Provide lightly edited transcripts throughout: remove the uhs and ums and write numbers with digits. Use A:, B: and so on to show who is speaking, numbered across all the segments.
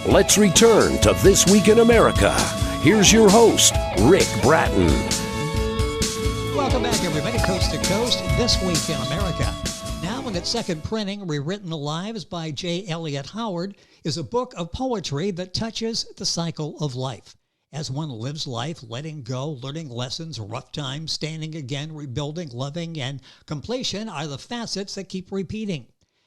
A: Let's return to This Week in America. Here's your host, Rick Bratton.
B: Welcome back, everybody, coast to coast, This Week in America. Now in its second printing, Rewritten Lives by J. Elliot Howard is a book of poetry that touches the cycle of life. As one lives life, letting go, learning lessons, rough times, standing again, rebuilding, loving, and completion are the facets that keep repeating.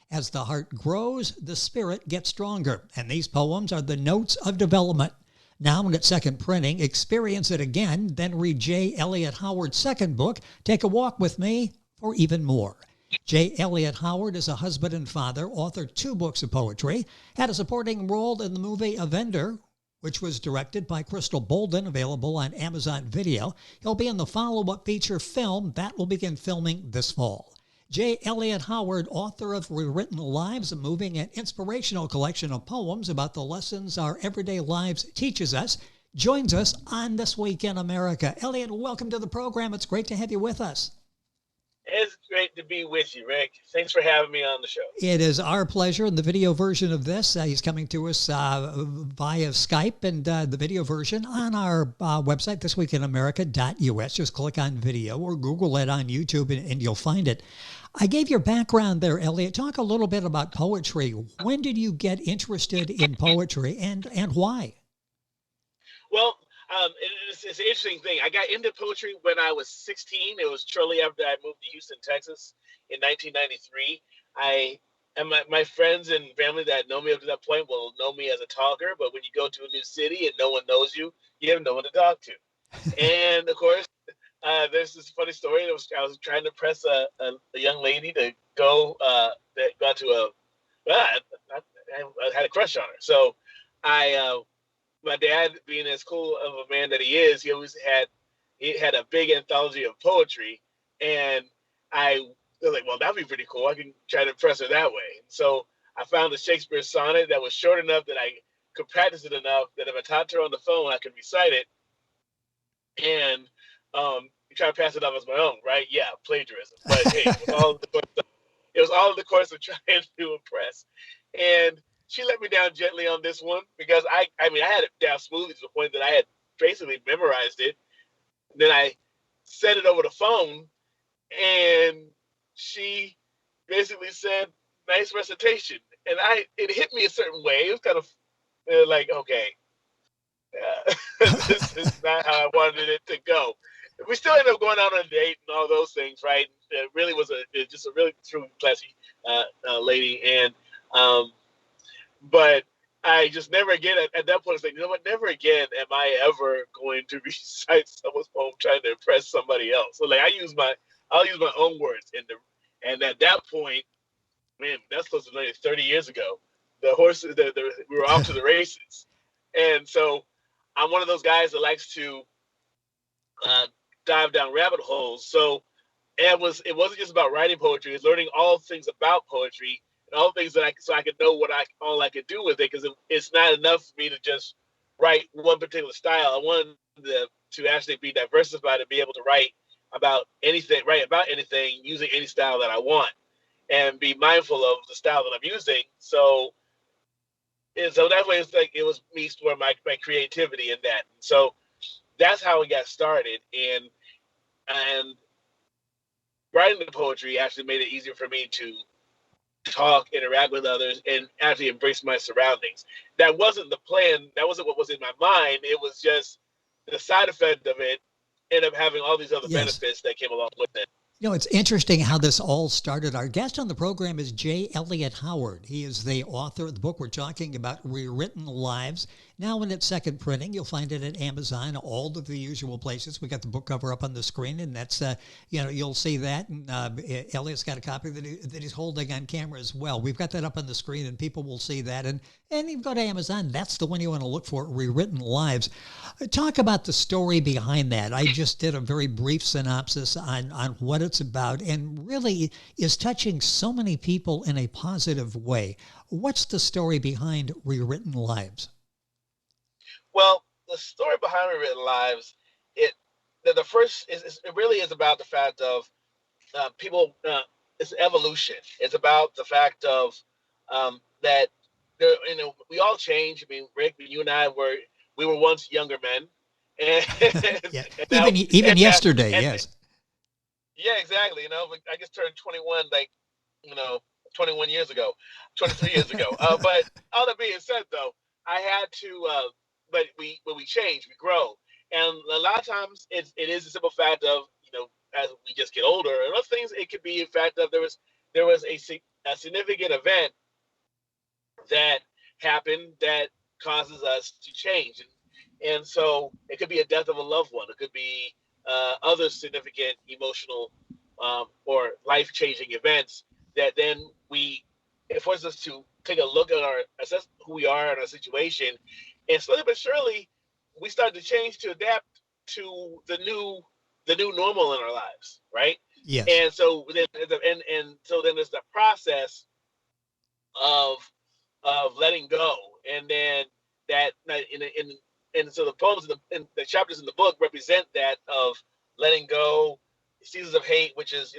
B: As the heart grows, the spirit gets stronger, and these poems are the notes of development. Now in its second printing, experience it again, then read J. Elliot Howard's second book, Take a Walk with Me, for even more. J. Elliot Howard is a husband and father, authored 2 books of poetry, had a supporting role in the movie A Vendor, which was directed by Crystal Bolden, available on Amazon Video. He'll be in the follow-up feature film that will begin filming this fall. J. Elliot Howard, author of Rewritten Lives, a moving and inspirational collection of poems about the lessons our everyday lives teaches us, joins us on This Week in America. Elliot, welcome to the program. It's great to have you with us.
C: It's great to be with you, Rick. Thanks for having me on the show.
B: It is our pleasure. And the video version of this, he's coming to us via Skype, and the video version on our website, thisweekinamerica.us. Just click on video or Google it on YouTube and you'll find it. I gave your background there, Elliot. Talk a little bit about poetry. When did you get interested in poetry and why?
C: Well, it's an interesting thing. I got into poetry when I was 16. It was shortly after I moved to Houston, Texas in 1993. And my friends and family that know me up to that point will know me as a talker, but when you go to a new city and no one knows you, you have no one to talk to. And of course, there's this funny story. I was trying to press a young lady to go to I had a crush on her. So my dad, being as cool of a man that he is, he had a big anthology of poetry, and I was like, well, that'd be pretty cool. I can try to impress her that way. So I found a Shakespeare sonnet that was short enough that I could practice it enough that if I talked to her on the phone, I could recite it, and try to pass it off as my own, right? Yeah, plagiarism. But hey, it was all in the course of trying to impress. And she let me down gently on this one because I had it down smoothly to the point that I had basically memorized it. Then I sent it over the phone, and she basically said, "Nice recitation." And it hit me a certain way. It was kind of like, okay, this is not how I wanted it to go. We still ended up going out on a date and all those things, right? It really was just a really true classy lady, and but I just never again at that point I was like, you know what? Never again am I ever going to recite someone's poem trying to impress somebody else. So like I'll use my own words and at that point, man, that's close to 30 years ago. The horses, we were off to the races, and so I'm one of those guys that likes to dive down rabbit holes. So it wasn't just about writing poetry. It's learning all things about poetry and all things that I could know all I could do with it, because it's not enough for me to just write one particular style. I wanted to actually be diversified and be able to write about anything using any style that I want and be mindful of the style that I'm using. So that way it was me exploring my creativity in that. So that's how it got started. And writing the poetry actually made it easier for me to talk, interact with others, and actually embrace my surroundings. That wasn't the plan. That wasn't what was in my mind. It was just the side effect of it ended up having all these other benefits that came along with it.
B: You know, it's interesting how this all started. Our guest on the program is J. Elliot Howard. He is the author of the book we're talking about, Rewritten Lives. Now in its second printing, you'll find it at Amazon, all of the usual places. We got the book cover up on the screen, and that's, you'll see that. And Elliot's got a copy that he's holding on camera as well. We've got that up on the screen, and people will see that. And you go to Amazon, that's the one you want to look for, Rewritten Lives. Talk about the story behind that. I just did a very brief synopsis on what it's about, and really is touching so many people in a positive way. What's the story behind Rewritten Lives?
C: Well, the story behind Rewritten Lives, it really is about the fact of people. It's evolution. It's about the fact of that we all change. I mean, Rick, you and I we were once younger men, and,
B: Yeah.
C: and now
B: Even
C: and,
B: yesterday,
C: and
B: yes.
C: yeah, exactly. I just turned 21, like, 21 years ago, 23 years ago. But all that being said, though, I had to. But when we change, we grow, and a lot of times it is a simple fact of, as we just get older, and other things it could be a fact of there was a significant event that happened that causes us to change, and so it could be a death of a loved one. It could be other significant emotional or life-changing events that then it forces us to take a look at assess who we are and our situation, and slowly but surely we start to change to adapt to the new normal in our lives, right?
B: Yes.
C: And so then there's the process of letting go, and then that and so the poems and the chapters in the book represent that of letting go. Seasons of hate, which is,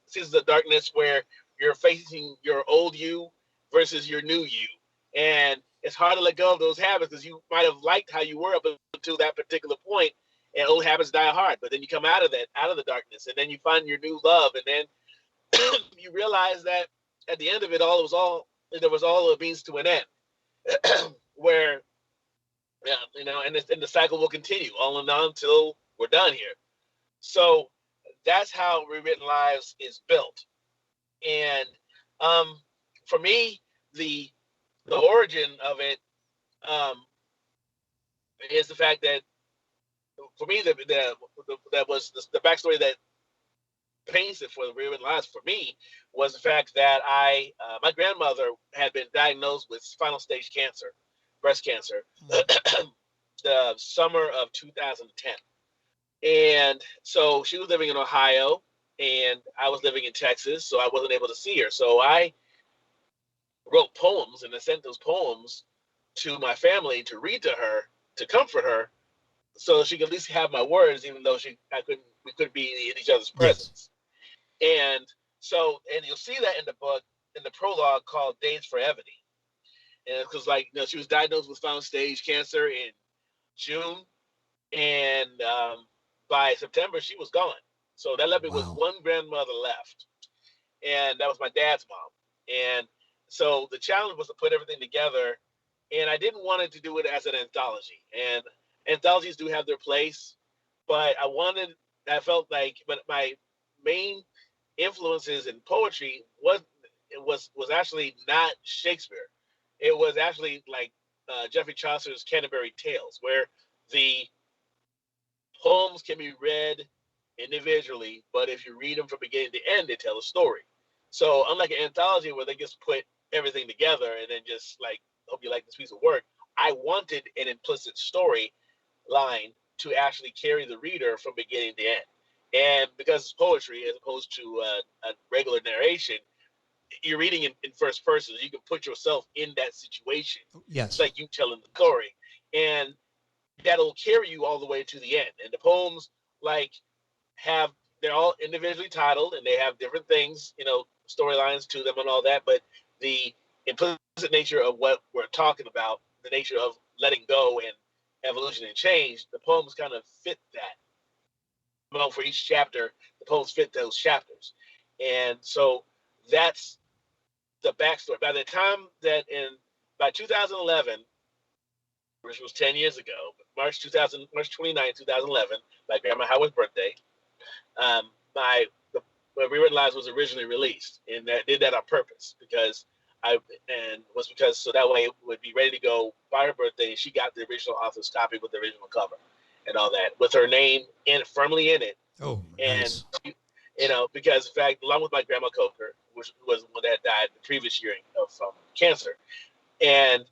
C: seasons of darkness, where you're facing your old you versus your new you, and it's hard to let go of those habits because you might have liked how you were up until that particular point, and old habits die hard. But then you come out of the darkness, and then you find your new love, and then you realize that at the end of it all, there was all a means to an end, where, yeah, and the cycle will continue on and on until we're done here. So that's how Rewritten Lives is built. And for me, the origin of it is the fact that, for me, that was the backstory that paints it for the Rewritten Lives for me was the fact that my grandmother had been diagnosed with final stage cancer, breast cancer, the summer of 2010. And so she was living in Ohio, and I was living in Texas, so I wasn't able to see her. So I wrote poems, and I sent those poems to my family to read to her, to comfort her, so she could at least have my words, even though we couldn't be in each other's
B: Yes.
C: presence. And so, and you'll see that in the book, in the prologue called Days for Ebony. And because, she was diagnosed with final stage cancer in June, and by September she was gone. So that left me with
B: Wow.
C: one grandmother left, and that was my dad's mom. And so the challenge was to put everything together, and I didn't want to do it as an anthology. And anthologies do have their place, but I felt like, but my main influences in poetry was actually not Shakespeare. It was actually like Geoffrey Chaucer's Canterbury Tales, where the poems can be read individually, but if you read them from beginning to end, they tell a story. So unlike an anthology where they just put everything together and then just like, hope you like this piece of work, I wanted an implicit story line to actually carry the reader from beginning to end. And because it's poetry as opposed to a regular narration, you're reading in first person. So you can put yourself in that situation. It's
B: Yes.
C: like you telling the story. And that'll carry you all the way to the end. And the poems, like, they're all individually titled, and they have different things, storylines to them and all that. But the implicit nature of what we're talking about, the nature of letting go and evolution and change, the poems kind of fit that. Well, for each chapter, the poems fit those chapters. And so that's the backstory. By 2011, which was 10 years ago, March 29, 2011, my grandma Howard's birthday, my Rewritten Lives was originally released, and that did that on purpose because so that way it would be ready to go by her birthday. And she got the original author's copy with the original cover and all that, with her name firmly in it.
B: Oh,
C: And
B: nice.
C: because in fact, along with my grandma Coker, which was the one that died the previous year of cancer, and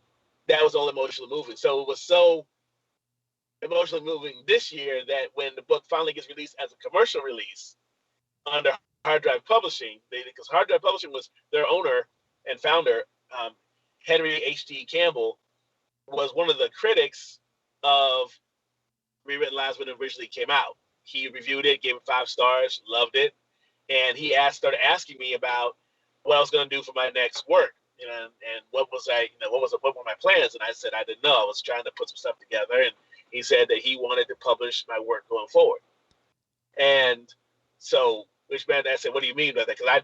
C: that was all emotionally moving. So it was so emotionally moving this year that when the book finally gets released as a commercial release under Hard Drive Publishing, because Hard Drive Publishing was their owner and founder, Henry H.D. Campbell, was one of the critics of Rewritten Lives when it originally came out. He reviewed it, gave it 5 stars, loved it, and he started asking me about what I was going to do for my next work. and what was what were my plans? And I said I didn't know. I was trying to put some stuff together, and he said that he wanted to publish my work going forward. And so, which meant I said, "What do you mean by that?" Because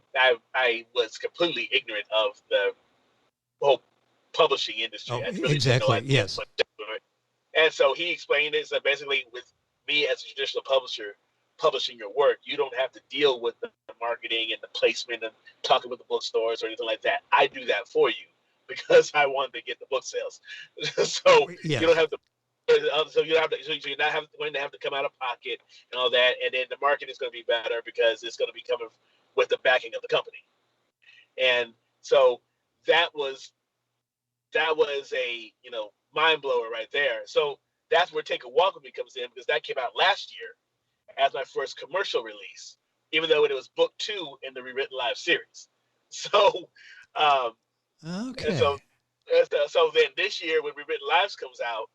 C: I was completely ignorant of the whole publishing industry.
B: Oh,
C: I really didn't know.
B: exactly. Yes.
C: And so he explained it. So basically, with me as a traditional publisher publishing your work, you don't have to deal with the marketing and the placement and talking with the bookstores or anything like that. I do that for you because I want to get the book sales. So
B: Yes.
C: you don't have to. So you don't have to. So you're not going to have to come out of pocket and all that. And then the market is going to be better because it's going to be coming with the backing of the company. And so that was a mind blower right there. So that's where Take a Walk With Me comes in, because that came out last year as my first commercial release, even though it was book 2 in the Rewritten Lives series. So,
B: Okay.
C: And so then this year when Rewritten Lives comes out,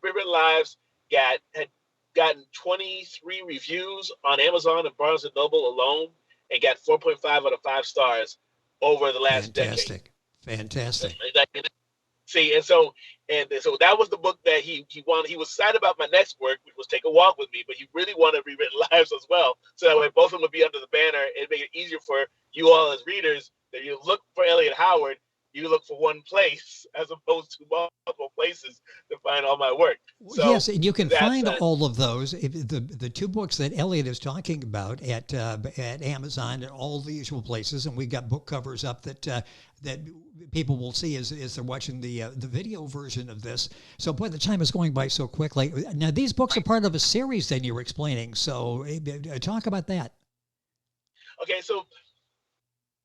C: Rewritten Lives had gotten 23 reviews on Amazon and Barnes and Noble alone, and got 4.5 out of 5 stars over the last decade.
B: Fantastic.
C: See, and so that was the book that he wanted. He was excited about my next work, which was Take a Walk With Me, but he really wanted Rewritten Lives as well. So that way both of them would be under the banner and make it easier for you all as readers that you look for Elliot Howard, you look for one place as opposed to multiple places to find all my work. So
B: yes, and you can find all of those. The 2 books that Elliot is talking about at Amazon and all the usual places, and we've got book covers up that people will see as they're watching the video version of this. So, boy, the time is going by so quickly. Now, these books are part of a series. Then you're explaining. So, talk about that.
C: Okay, so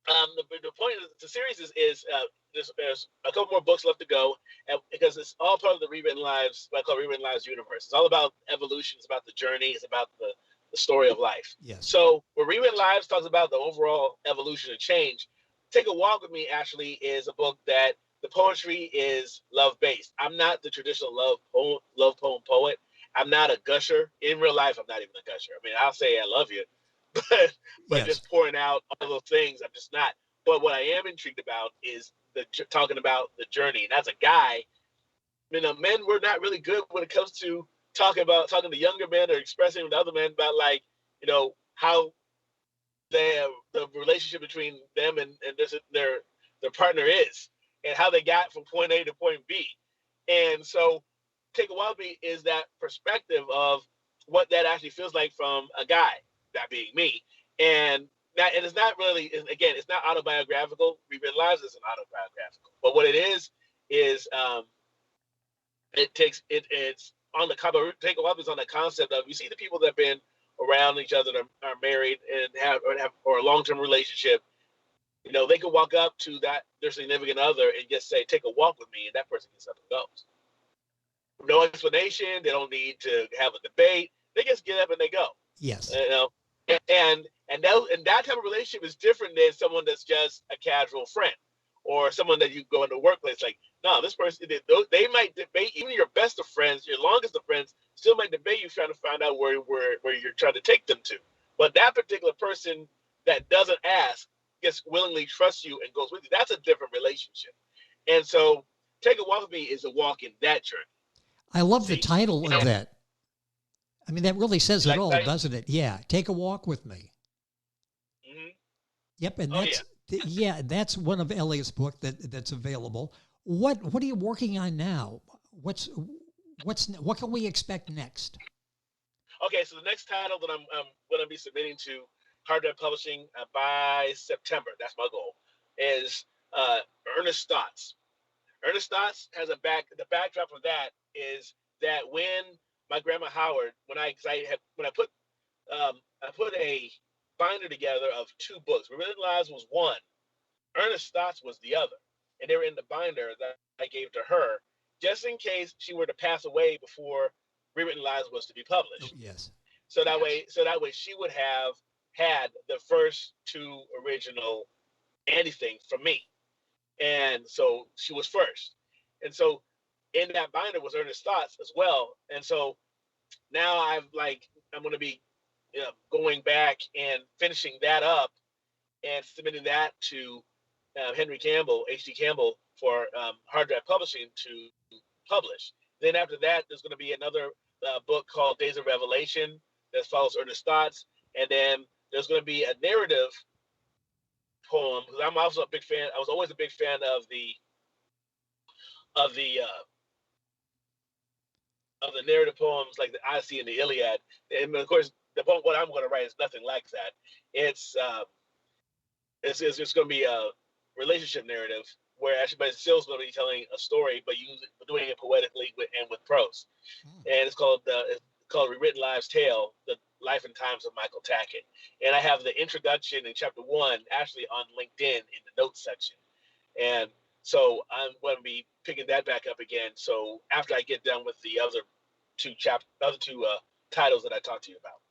C: the point of the series is there's a couple more books left to go, because it's all part of the Rewritten Lives, what I call Rewritten Lives universe. It's all about evolution. It's about the journey. It's about the story of life.
B: Yes.
C: So where Rewritten Lives talks about the overall evolution and change, Take a Walk With Me actually is a book that the poetry is love-based. I'm not the traditional love poem poet. I'm not a gusher. In real life, I'm not even a gusher. I mean, I'll say I love you, but
B: Yes.
C: just pouring out all those things, I'm just not. But what I am intrigued about is talking about the journey. And as a guy, men were not really good when it comes to talking to younger men or expressing with other men about how the relationship between them and their partner is, and how they got from point A to point B. And so Take a Walk With Me is that perspective of what that actually feels like from a guy, that being me. And it's not really, again, it's not autobiographical. Rewritten Lives isn't autobiographical. But what it is it's on the cover. Take a Walk With Me is on the concept of, you see the people that have been around each other that are married and have a long-term relationship. They could walk up to their significant other and just say, "Take a walk with me," and that person gets up and goes. No explanation. They don't need to have a debate. They just get up and they go.
B: Yes.
C: And that type of relationship is different than someone that's just a casual friend, or someone that you go into the workplace. Like, no, this person, they might debate. Even your best of friends, your longest of friends, still might debate you, trying to find out where you're trying to take them to. But that particular person that doesn't ask, just willingly trusts you and goes with you, that's a different relationship. And so Take a Walk With Me is a walk in that journey.
B: I love the title of that. I mean, that really says it all, doesn't it? Yeah. Take a Walk With Me.
C: Mm-hmm.
B: Yep. And that's one of Elliot's book that's available. What are you working on now? What can we expect next?
C: Okay, so the next title that I'm going to be submitting to Hardback Publishing by September, that's my goal, is Earnest Thoughts. Earnest Thoughts has the backdrop of that is that when my grandma Howard, I put a binder together of 2 books. Rewritten Lives was one, Earnest Thoughts was the other, and they were in the binder that I gave to her, just in case she were to pass away before Rewritten Lives was to be published.
B: Oh, yes.
C: So that way she would have had the first 2 original anything from me, and so she was first. And so in that binder was Earnest Thoughts as well. And so now I'm going to be going back and finishing that up and submitting that to Henry Campbell, H.D. Campbell, for Hard Drive Publishing to publish. Then after that, there's going to be another book called Days of Revelation that follows Ernest thoughts, and then there's going to be a narrative poem, because I'm also a big fan. I was always a big fan of the narrative poems like the Odyssey and the Iliad. And of course, the poem what I'm going to write is nothing like that. It's going to be a relationship narrative where actually still is going to be telling a story, but doing it poetically and with prose. And it's called Rewritten Lives Tale: The Life and Times of Michael Tackett. And I have the introduction in chapter 1 actually on LinkedIn in the notes section. And so I'm going to be picking that back up again. So after I get done with the other two titles that I talked to you about.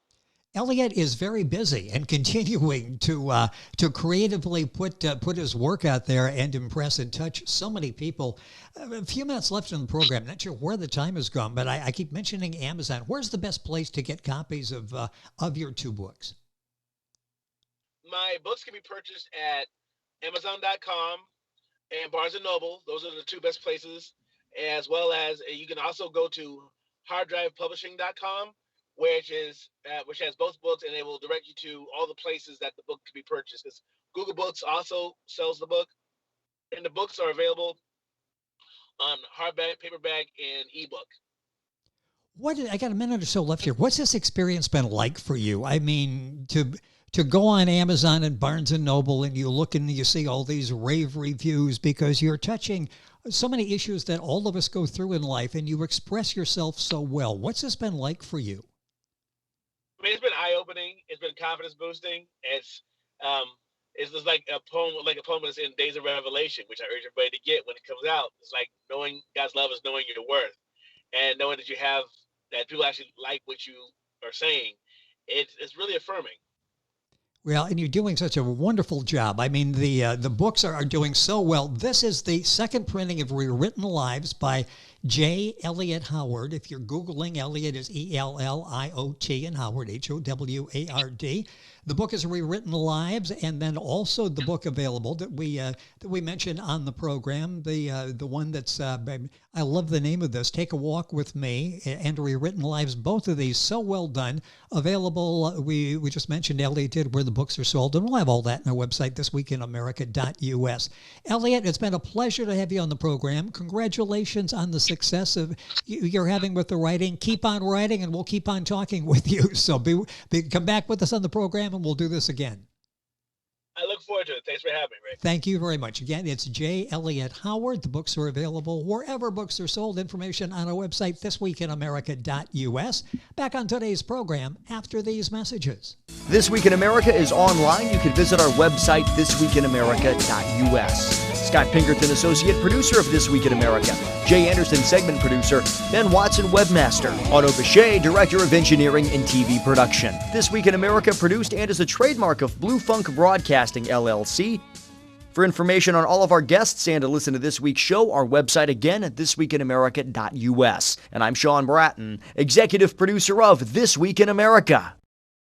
B: Elliot is very busy and continuing to creatively put his work out there and impress and touch so many people. A few minutes left in the program. Not sure where the time has gone, but I keep mentioning Amazon. Where's the best place to get copies of your 2 books?
C: My books can be purchased at Amazon.com and Barnes & Noble. Those are the 2 best places, as well as you can also go to harddrivepublishing.com, which has both books, and they will direct you to all the places that the book can be purchased. Because Google Books also sells the book, and the books are available on hardback, paperback, and ebook.
B: I got a minute or so left here. What's this experience been like for you? I mean, to go on Amazon and Barnes & Noble and you look and you see all these rave reviews because you're touching so many issues that all of us go through in life, and you express yourself so well. What's this been like for you?
C: I mean, it's been eye-opening. It's been confidence-boosting. It's just like a poem that's in Days of Revelation, which I urge everybody to get when it comes out. It's like knowing God's love is knowing your worth, and knowing that people actually like what you are saying. It's really affirming.
B: Well, and you're doing such a wonderful job. I mean, the books are doing so well. This is the second printing of Rewritten Lives by J. Elliot Howard. If you're Googling, Elliot is Elliot and Howard, Howard. The book is Rewritten Lives, and then also the book available that we mentioned on the program, the one that's I love the name of this, Take a Walk with Me, and Rewritten Lives. Both of these so well done, available. We just mentioned Elliot did where the books are sold, and we'll have all that on our website, thisweekinamerica.us. Elliot, it's been a pleasure to have you on the program. Congratulations on the success of you're having with the writing. Keep on writing, and we'll keep on talking with you. So come back with us on the program, and we'll do this again.
C: I look forward to it. Thanks for having me, Rick.
B: Thank you very much. Again, it's J. Elliot Howard. The books are available wherever books are sold. Information on our website, thisweekinamerica.us. Back on today's program after these messages.
D: This Week in America is online. You can visit our website, thisweekinamerica.us. Scott Pinkerton, Associate Producer of This Week in America. Jay Anderson, Segment Producer. Ben Watson, Webmaster. Otto Bechet, Director of Engineering and TV Production. This Week in America produced and is a trademark of Blue Funk Broadcasting, LLC. For information on all of our guests and to listen to this week's show, our website again at thisweekinamerica.us. And I'm Sean Bratton, Executive Producer of This Week in America.